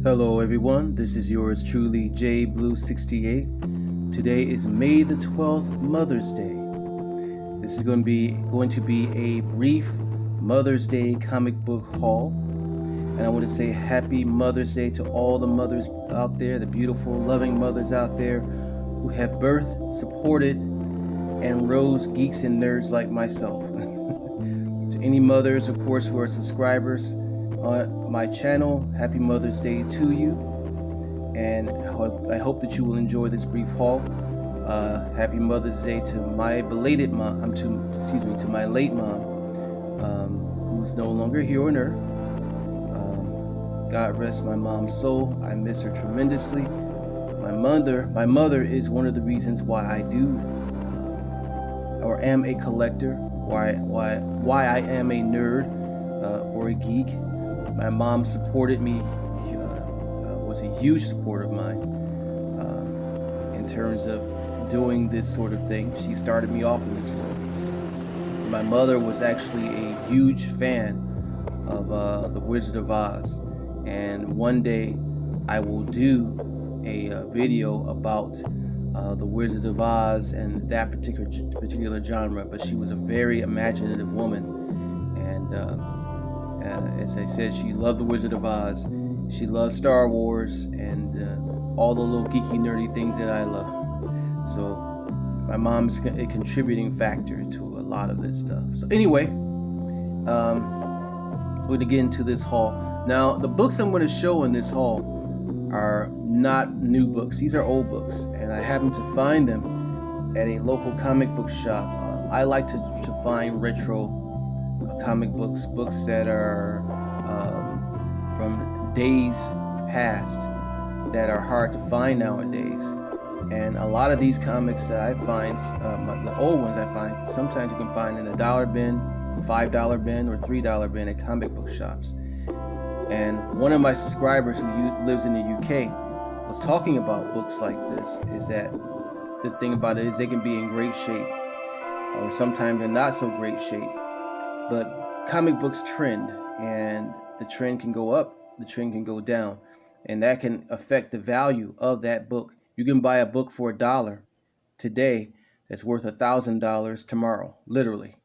Hello everyone, this is yours truly JBlue68. Today is May the 12th, Mother's Day. This is going to be a brief Mother's Day comic book haul. And I want to say happy Mother's Day to all the mothers out there, the beautiful, loving mothers out there who have birthed, supported, and rose geeks and nerds like myself. To any mothers, of course, who are subscribers on my channel, happy Mother's Day to you, and I hope that you will enjoy this brief haul. Happy Mother's Day to my belated mom, to my late mom, who's no longer here on earth. God rest my mom's soul. I miss her tremendously. My mother is one of the reasons why I do or am a collector, why I am a nerd or a geek. My mom supported me, was a huge support of mine in terms of doing this sort of thing. She started me off in this world. My mother was actually a huge fan of The Wizard of Oz, and one day I will do a video about The Wizard of Oz and that particular genre. But she was a very imaginative woman, and as I said, she loved The Wizard of Oz. She loved Star Wars and all the little geeky, nerdy things that I love. So my mom's a contributing factor to a lot of this stuff. So anyway, we're going to get into this haul. Now, the books I'm going to show in this haul are not new books. These are old books, and I happen to find them at a local comic book shop. I like to find retro comic books that are from days past that are hard to find nowadays. And a lot of these comics that I find, the old ones I find, sometimes you can find in a dollar bin, $5 bin, or $3 bin at comic book shops. And one of my subscribers who lives in the UK was talking about books like this. Is that the thing about it is they can be in great shape, or sometimes they're not so great shape. But comic books trend, and the trend can go up, the trend can go down, and that can affect the value of that book. You can buy a book for $1 today that's worth $1,000 tomorrow, literally.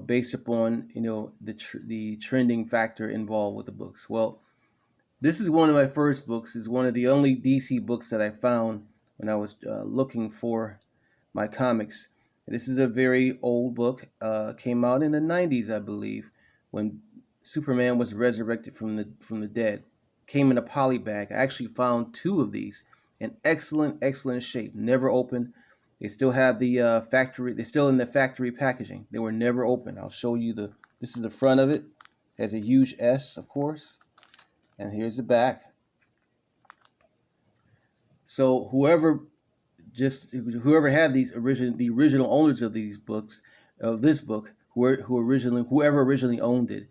Based upon the trending factor involved with the books. Well, this is one of my first books. It's one of the only DC books that I found when I was looking for my comics. This is a very old book. Came out in the 90s, I believe, when Superman was resurrected from the dead. Came in a poly bag. I actually found two of these in excellent shape. Never opened. They still have the factory. They're still in the factory packaging. They were never opened. I'll show you this is the front of it. It has a huge S, of course, and here's the back. So whoever had the original owners of these books, of this book, whoever originally owned it,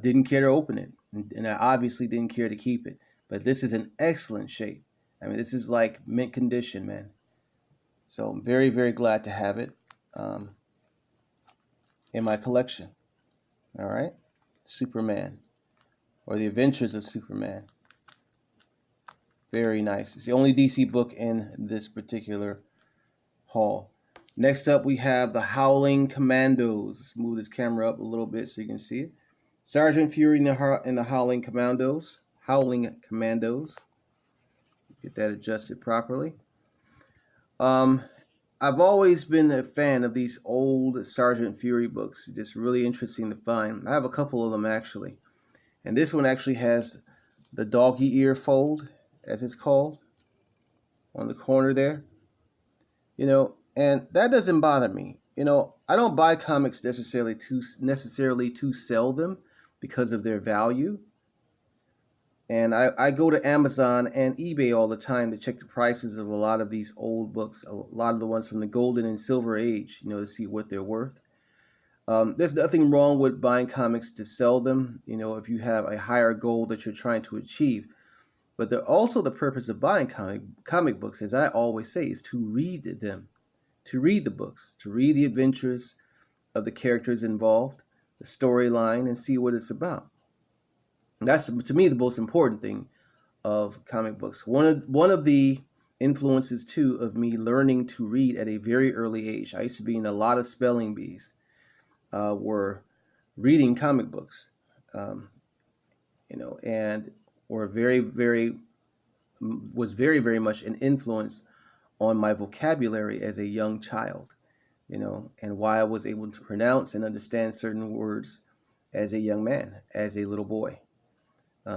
didn't care to open it, and I obviously didn't care to keep it. But this is in excellent shape. I mean, this is like mint condition, man. So I'm very, very glad to have it in my collection. All right, Superman, or The Adventures of Superman. Very nice. It's the only DC book in this particular haul. Next up, we have the Howling Commandos. Let's move this camera up a little bit so you can see it. Sergeant Fury in the Howling Commandos. Get that adjusted properly. I've always been a fan of these old Sergeant Fury books. Just really interesting to find. I have a couple of them actually. And this one actually has the doggy ear fold, as it's called, on the corner there. And that doesn't bother me. I don't buy comics necessarily to sell them because of their value. And I go to Amazon and eBay all the time to check the prices of a lot of these old books, a lot of the ones from the Golden and Silver Age, to see what they're worth. There's nothing wrong with buying comics to sell them, if you have a higher goal that you're trying to achieve. But also the purpose of buying comic books, as I always say, is to read them, to read the books, to read the adventures of the characters involved, the storyline, and see what it's about. That's, to me, the most important thing of comic books. One of the influences too of me learning to read at a very early age. I used to be in a lot of spelling bees. Were reading comic books, um, and were very much an influence on my vocabulary as a young child. And why I was able to pronounce and understand certain words as a young man, as a little boy,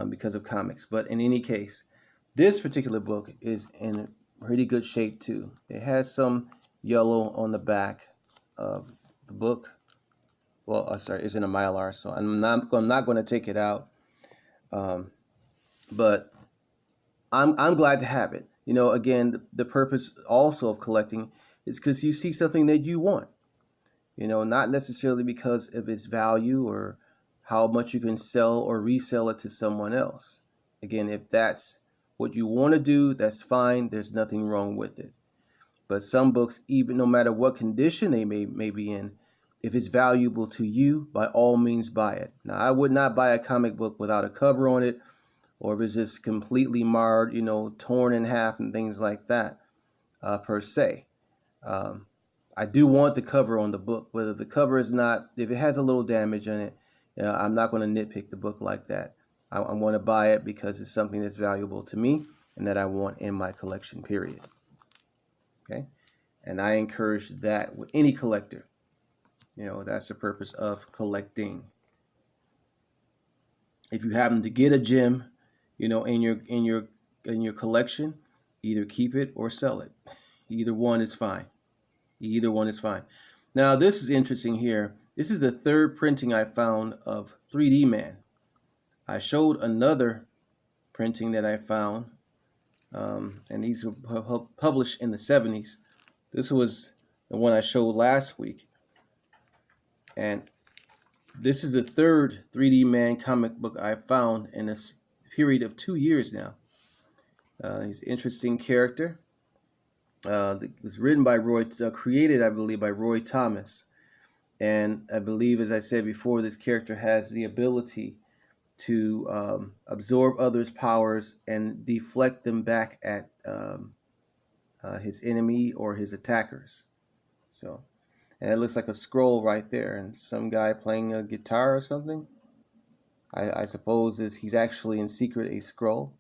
because of comics. But in any case, this particular book is in pretty good shape too. It has some yellow on the back of the book. Well, sorry, it's in a Mylar, so I'm not going to take it out. But I'm glad to have it. Again, the purpose also of collecting is because you see something that you want. Not necessarily because of its value or how much you can sell or resell it to someone else. Again, if that's what you want to do, that's fine. There's nothing wrong with it. But some books, even no matter what condition they may be in, if it's valuable to you, by all means buy it. Now, I would not buy a comic book without a cover on it, or if it's just completely marred, torn in half and things like that, per se. I do want the cover on the book, but if the cover is not, if it has a little damage in it, I'm not going to nitpick the book like that. I want to buy it because it's something that's valuable to me and that I want in my collection, period. Okay? And I encourage that with any collector. That's the purpose of collecting. If you happen to get a gem, in your collection, either keep it or sell it. Either one is fine. Either one is fine. Now, this is interesting here. This is the third printing I found of 3D Man. I showed another printing that I found, and these were published in the 70s. This was the one I showed last week. And this is the third 3D Man comic book I found in a period of 2 years now. He's an interesting character. It was written by created, I believe, by Roy Thomas. And I believe, as I said before, this character has the ability to absorb others' powers and deflect them back at his enemy or his attackers. So, and it looks like a scroll right there, and some guy playing a guitar or something. I suppose he's actually in secret a scroll.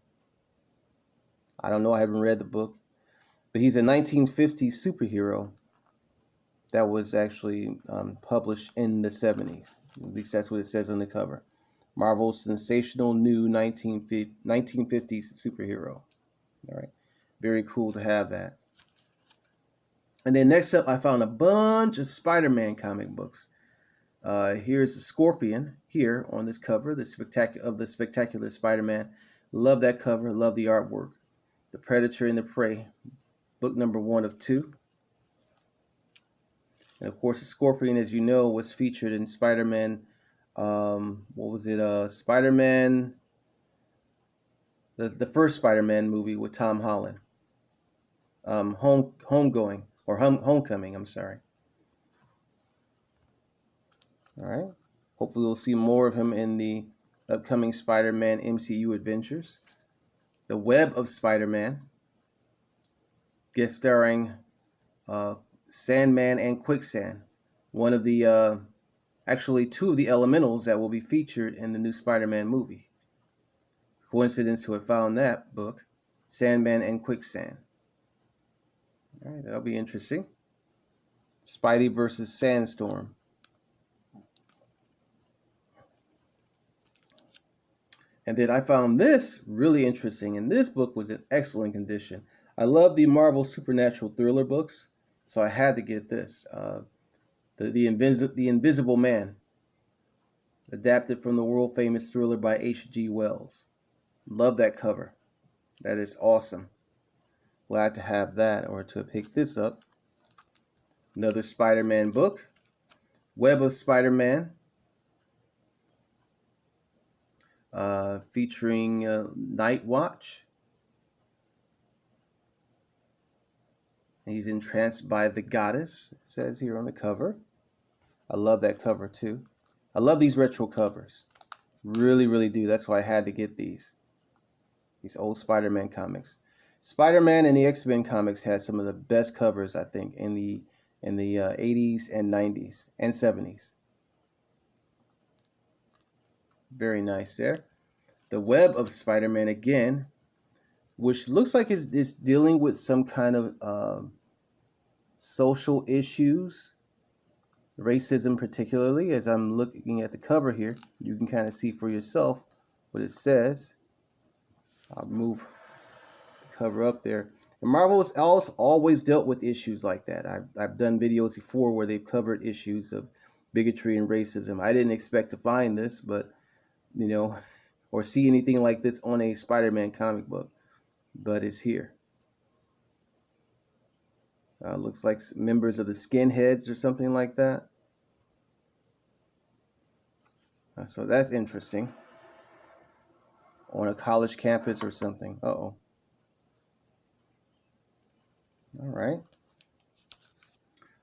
I don't know. I haven't read the book. But he's a 1950s superhero that was actually published in the 70s. At least that's what it says on the cover. Marvel's sensational new 1950s superhero. All right. Very cool to have that. And then next up, I found a bunch of Spider-Man comic books. Here's the Scorpion here on this cover, the Spectacular Spider-Man. Love that cover. Love the artwork. The Predator and the Prey, book number 1 of 2. And of course, the Scorpion, as you know, was featured in Spider-Man. Spider-Man, the first Spider-Man movie with Tom Holland. Homecoming. I'm sorry. All right. Hopefully, we'll see more of him in the upcoming Spider-Man MCU adventures. The Web of Spider-Man, guest starring Sandman and Quicksand, one of the, actually 2 of the elementals that will be featured in the new Spider-Man movie. Coincidence to have found that book, Sandman and Quicksand. All right, that'll be interesting. Spidey versus Sandstorm. And then I found this really interesting, and this book was in excellent condition. I love the Marvel supernatural thriller books, so I had to get this. The Invisible Man, adapted from the world-famous thriller by H.G. Wells. Love that cover. That is awesome. Glad to have that, or to pick this up. Another Spider-Man book, Web of Spider-Man. Featuring Night Watch. He's entranced by the goddess, it says here on the cover. I love that cover too. I love these retro covers. Really, really do. That's why I had to get these. These old Spider-Man comics. Spider-Man and the X-Men comics had some of the best covers, I think, in the 80s and 90s and 70s. Very nice there. The Web of Spider-Man again, which looks like it's dealing with some kind of social issues, racism particularly. As I'm looking at the cover here, you can kind of see for yourself what it says. I'll move the cover up there. And Marvel has always dealt with issues like that. I've done videos before where they've covered issues of bigotry and racism. I didn't expect to find this, but you know, or see anything like this on a Spider-Man comic book, but it's here. Looks like members of the Skinheads or something like that. So that's interesting. On a college campus or something. Uh-oh. All right.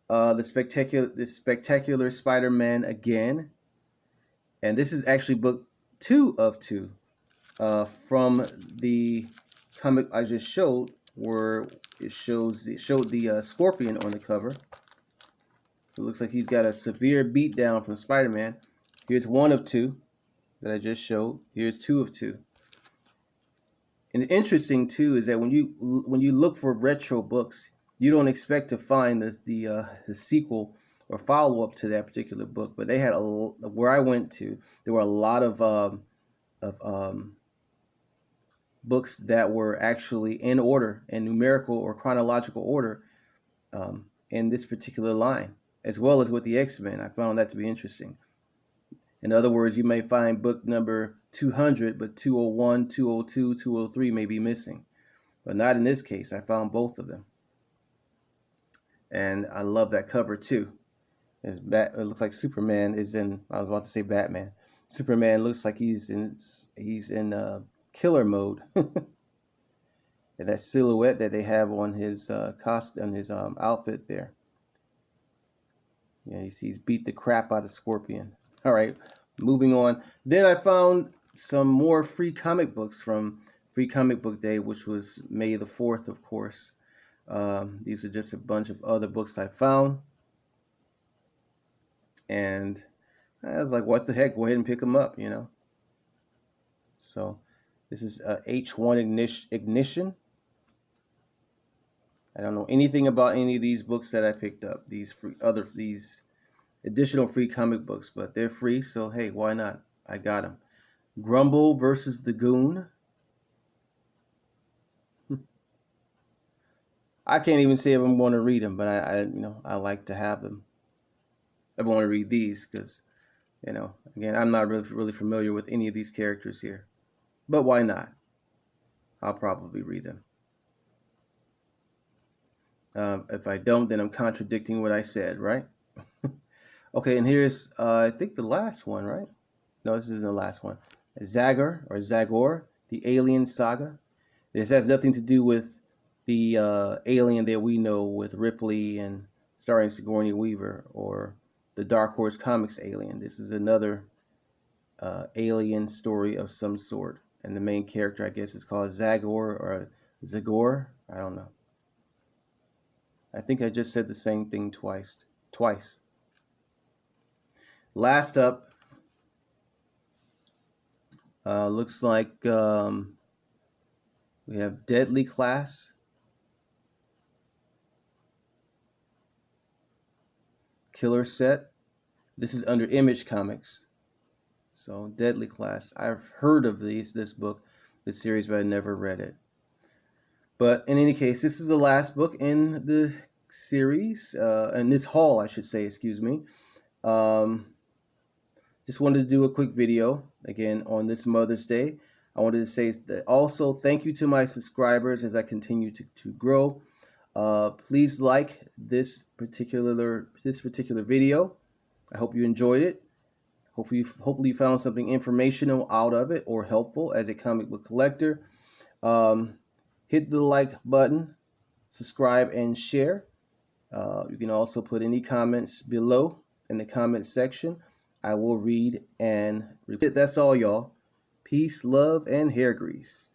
The spectacular Spider-Man again, and this is actually book 2 of 2 from the comic I just showed, where it showed the Scorpion on the cover. So it looks like he's got a severe beatdown from Spider-Man. Here's 1 of 2 that I just showed. Here's 2 of 2. And interesting too is that when you look for retro books, you don't expect to find the sequel or follow up to that particular book. But they had where I went to, there were a lot of books that were actually in order, in numerical or chronological order, in this particular line, as well as with the X-Men. I found that to be interesting. In other words, you may find book number 200, but 201, 202, 203 may be missing. But not in this case. I found both of them. And I love that cover too. It looks like Superman is in, I was about to say Batman. Superman looks like he's in killer mode. And that silhouette that they have on his costume, his outfit there. Yeah, he's beat the crap out of Scorpion. All right, moving on. Then I found some more free comic books from Free Comic Book Day, which was May the 4th, of course. These are just a bunch of other books I found. And I was like, what the heck? Go ahead and pick them up, you know. So this is H1 Ignition. I don't know anything about any of these books that I picked up. These additional free comic books, but they're free, so hey, why not? I got them. Grumble versus the Goon. I can't even say if I'm going to read them, but I like to have them. I want to read these because, again, I'm not really familiar with any of these characters here, but why not? I'll probably read them. If I don't, then I'm contradicting what I said, right? Okay, and here's, I think the last one, right? No, this isn't the last one. Zagor, the Alien Saga. This has nothing to do with the alien that we know with Ripley and starring Sigourney Weaver, or the Dark Horse Comics alien. This is another alien story of some sort. And the main character, I guess, is called Zagor or Zagor. I don't know. I think I just said the same thing twice. Last up, looks like we have Deadly Class, Killer Set. This is under Image Comics. So Deadly Class. I've heard of this book, this series, but I never read it. But in any case, this is the last book in the series, in this haul, I should say, excuse me. Just wanted to do a quick video, again, on this Mother's Day. I wanted to say that also thank you to my subscribers as I continue to grow. Please like this particular video. I hope you enjoyed it. Hopefully you found something informational out of it or helpful as a comic book collector. Hit the like button, subscribe, and share. You can also put any comments below in the comment section. I will read and repeat. That's all, y'all. Peace, love, and hair grease.